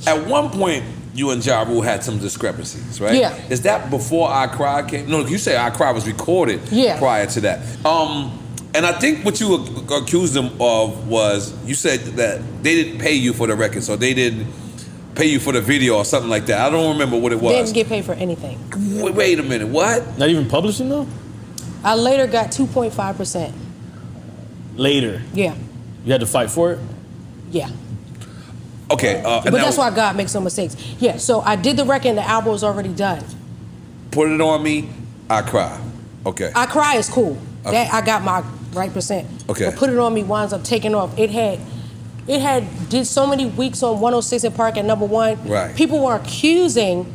At one point, you and Ja Rule had some discrepancies, right? Yeah. Is that before I Cry came? No, you say I Cry was recorded prior to that. And I think what you accused them of was, you said that they didn't pay you for the record, so they didn't pay you for the video or something like that. I don't remember what it was. They didn't get paid for anything. Wait a minute, what? Not even publishing though? I later got 2.5%. Later? Yeah. You had to fight for it? Yeah. Okay. But that's why God makes no mistakes. Yeah, so I did the record and the album was already done. Put It On Me, I Cry. Okay. I Cry is cool. Okay. That I got my right percent. Okay. But Put It On Me winds up taking off. It had did so many weeks on 106 and Park at #1. Right. People were accusing,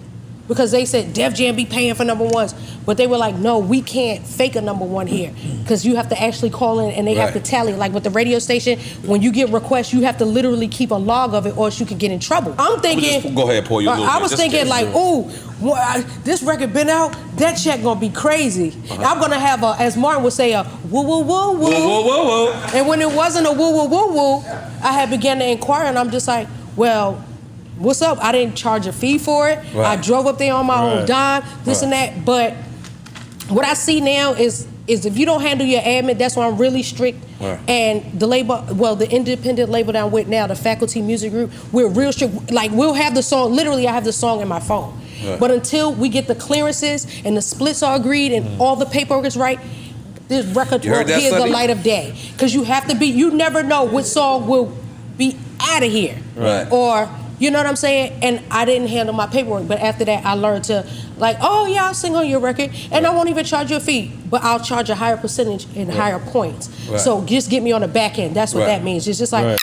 because they said Def Jam be paying for #1s, but they were like, no, we can't fake a #1 here, because you have to actually call in and they have to tally. Like with the radio station, when you get requests, you have to literally keep a log of it, or else you could get in trouble. I'm thinking, go ahead, pull your little I bit. was thinking like, ooh, this record been out, that check gonna be crazy. I'm gonna have a, as Martin would say, a woo woo woo woo. Woo woo woo. And when it wasn't a woo woo woo woo, I had began to inquire, and I'm just like, well, what's up? I didn't charge a fee for it. Right. I drove up there on my own dime, this and that. But what I see now is if you don't handle your admin, that's why I'm really strict. Right. And the label, well, the independent label that I'm with now, the Faculty Music Group, we're real strict. Like, we'll have the song, literally I have the song in my phone. Right. But until we get the clearances and the splits are agreed and all the paperwork is right, this record won't hear the light of day. Because you have to be, you never know which song will be out of here. Right. Or, you know what I'm saying? And I didn't handle my paperwork, but after that I learned to, like, oh yeah, I'll sing on your record, and I won't even charge you a fee, but I'll charge a higher percentage and higher points. Right. So just get me on the back end. That's what that means. It's just like.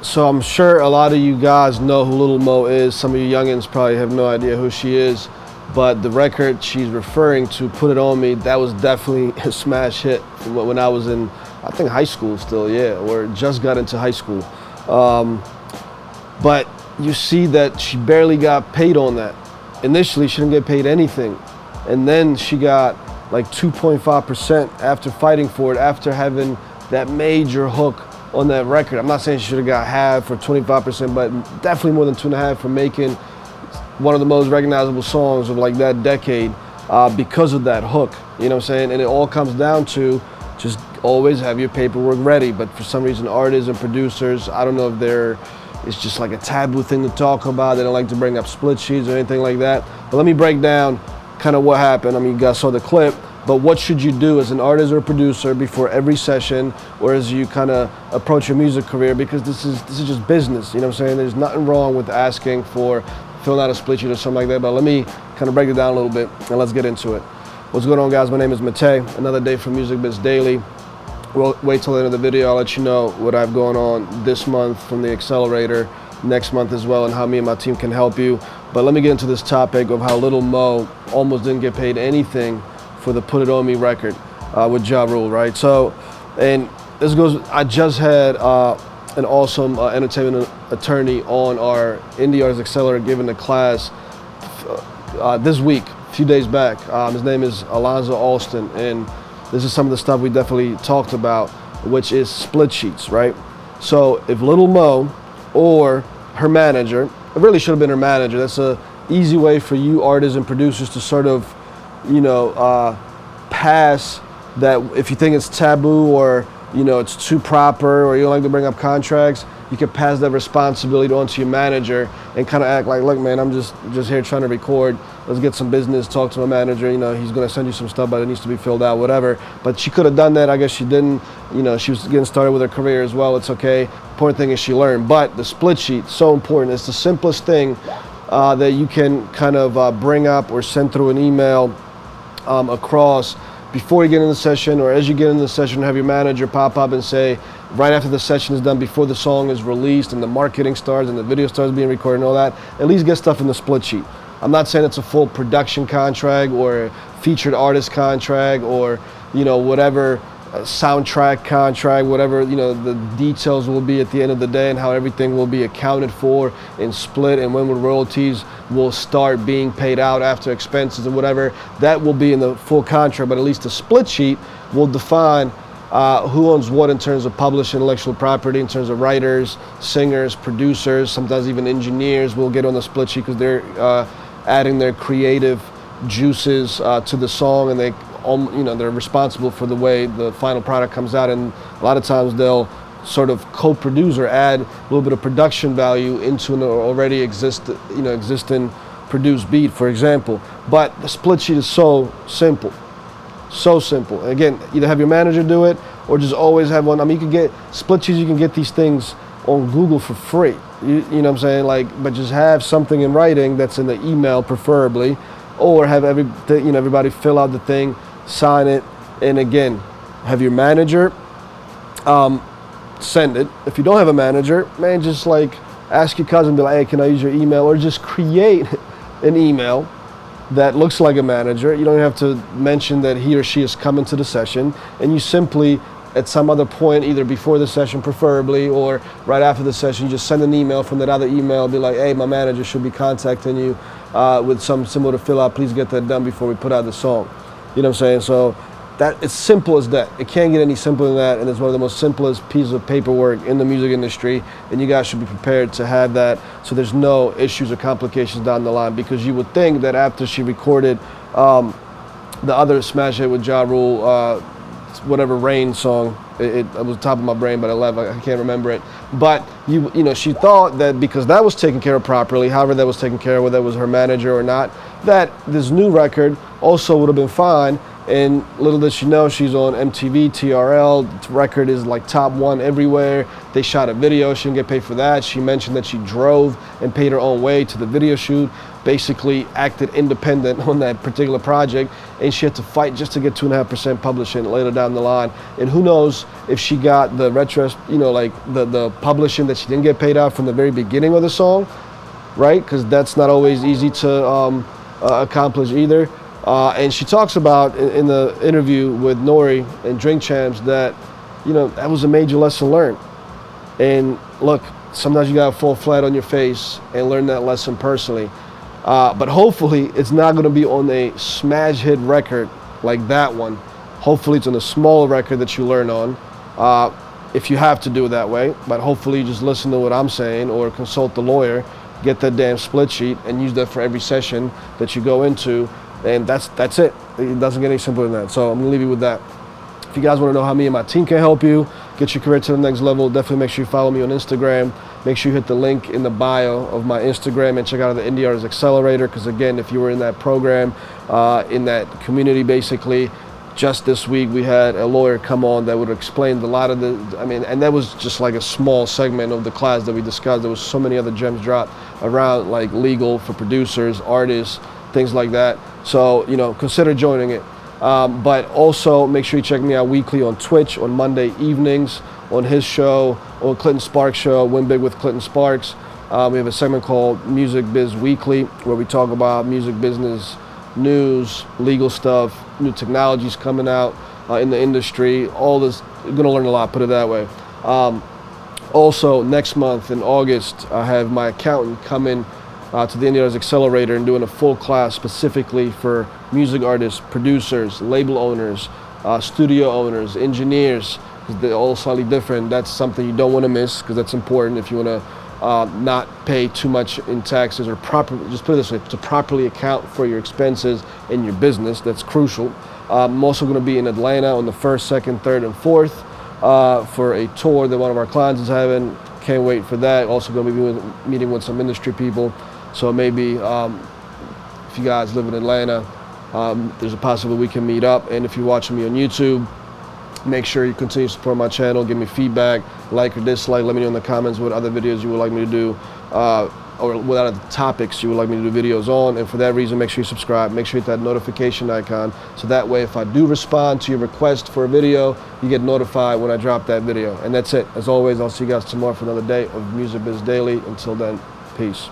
So I'm sure a lot of you guys know who Little Mo is. Some of you youngins probably have no idea who she is, but the record she's referring to, Put It On Me, that was definitely a smash hit when I was in, I think, high school still, or just got into high school. But you see that she barely got paid on that. Initially, she didn't get paid anything. And then she got like 2.5% after fighting for it, after having that major hook on that record. I'm not saying she should have got half or 25%, but definitely more than 2.5 for making one of the most recognizable songs of like that decade because of that hook. You know what I'm saying? And it all comes down to just always have your paperwork ready. But for some reason, artists and producers, I don't know if it's just like a taboo thing to talk about. They don't like to bring up split sheets or anything like that. But let me break down kind of what happened. I mean, you guys saw the clip, but what should you do as an artist or a producer before every session, or as you kind of approach your music career? Because this is just business, you know what I'm saying? There's nothing wrong with asking for filling out a split sheet or something like that, but let me kind of break it down a little bit and let's get into it. What's going on, guys? My name is Matei. Another day from Music Biz Daily. We'll wait till the end of the video. I'll let you know what I have going on this month from the Accelerator, next month as well, and how me and my team can help you. But let me get into this topic of how Little Mo almost didn't get paid anything for the Put It On Me record with Ja Rule, right? So, and this goes, I just had an awesome entertainment attorney on our Indie Artist Accelerator giving a class this week, a few days back. His name is Alonzo Alston, and this is some of the stuff we definitely talked about, which is split sheets, right? So if Little Mo or her manager, it really should have been her manager. That's a easy way for you artists and producers to sort of, you know, pass that. If you think it's taboo or, you know, it's too proper or you don't like to bring up contracts, you can pass that responsibility on to your manager and kind of act like, look, man, I'm just here trying to record. Let's get some business, talk to my manager, you know, he's gonna send you some stuff, but it needs to be filled out, whatever. But she could have done that, I guess she didn't. You know, she was getting started with her career as well, it's okay. Important thing is she learned. But the split sheet, so important. It's the simplest thing that you can kind of bring up or send through an email across before you get in the session, or as you get in the session, have your manager pop up and say, right after the session is done, before the song is released and the marketing starts and the video starts being recorded and all that, at least get stuff in the split sheet. I'm not saying it's a full production contract or a featured artist contract or, you know, whatever soundtrack contract, whatever, you know, the details will be at the end of the day and how everything will be accounted for and split and when royalties will start being paid out after expenses and whatever. That will be in the full contract, but at least the split sheet will define who owns what in terms of publishing, intellectual property, in terms of writers, singers, producers, sometimes even engineers will get on the split sheet because they're adding their creative juices to the song, and they're responsible for the way the final product comes out. And a lot of times they'll sort of co-produce or add a little bit of production value into an already existing produced beat, for example. But the split sheet is so simple. So simple. Again, either have your manager do it or just always have one. I mean, you can get split sheets, you can get these things on Google for free. You know what I'm saying? But just have something in writing that's in the email preferably, or have everybody fill out the thing, sign it, and again, have your manager send it. If you don't have a manager, man, just ask your cousin, be like, hey, can I use your email? Or just create an email that looks like a manager. You don't have to mention that he or she is coming to the session, and you simply, at some other point, either before the session preferably or right after the session, you just send an email from that other email, be like, hey, my manager should be contacting you with some symbol to fill out. Please get that done before we put out the song. You know what I'm saying? So that it's simple as that. It can't get any simpler than that, and it's one of the most simplest pieces of paperwork in the music industry, and you guys should be prepared to have that so there's no issues or complications down the line, because you would think that after she recorded the other smash hit with Ja Rule, whatever Rain song, it was top of my brain, but I can't remember it. But she thought that because that was taken care of properly, however that was taken care of, whether it was her manager or not, that this new record also would have been fine. And little did she know, she's on MTV, TRL, the record is top 1 everywhere. They shot a video, she didn't get paid for that. She mentioned that she drove and paid her own way to the video shoot, basically acted independent on that particular project, and she had to fight just to get 2.5% publishing later down the line. And who knows if she got the the publishing that she didn't get paid out from the very beginning of the song, right? Because that's not always easy to accomplish either. And she talks about in the interview with Nori and Drink Champs that, that was a major lesson learned. And look, sometimes you gotta fall flat on your face and learn that lesson personally. But hopefully it's not gonna be on a smash hit record like that one. Hopefully it's on a smaller record that you learn on, if you have to do it that way. But hopefully you just listen to what I'm saying or consult the lawyer, get that damn split sheet and use that for every session that you go into. And that's it. It doesn't get any simpler than that. So I'm gonna leave you with that. If you guys wanna know how me and my team can help you get your career to the next level, definitely make sure you follow me on Instagram. Make sure you hit the link in the bio of my Instagram and check out the Indie Artist Accelerator, because again, if you were in that program, in that community basically, just this week we had a lawyer come on that would explain a lot of and that was just a small segment of the class that we discussed. There was so many other gems dropped around legal for producers, artists, things like that. So, consider joining it. But also make sure you check me out weekly on Twitch on Monday evenings on his show, on Clinton Sparks' show, Win Big with Clinton Sparks. We have a segment called Music Biz Weekly where we talk about music business news, legal stuff, new technologies coming out in the industry. All this, you're going to learn a lot, put it that way. Also, next month in August, I have my accountant come in to the Indie Artist Accelerator and doing a full class specifically for music artists, producers, label owners, studio owners, engineers, because they're all slightly different. That's something you don't want to miss, because that's important if you want to not pay too much in taxes, or just put it this way, to properly account for your expenses in your business. That's crucial. I'm also going to be in Atlanta on the 1st, 2nd, 3rd, and 4th for a tour that one of our clients is having. Can't wait for that. Also going to be meeting with some industry people. So maybe if you guys live in Atlanta, there's a possibility we can meet up. And if you're watching me on YouTube, make sure you continue to support my channel, give me feedback, like or dislike, let me know in the comments what other videos you would like me to do, or what other topics you would like me to do videos on. And for that reason, make sure you subscribe, make sure you hit that notification icon, so that way if I do respond to your request for a video, you get notified when I drop that video. And that's it. As always, I'll see you guys tomorrow for another day of Music Biz Daily. Until then, peace.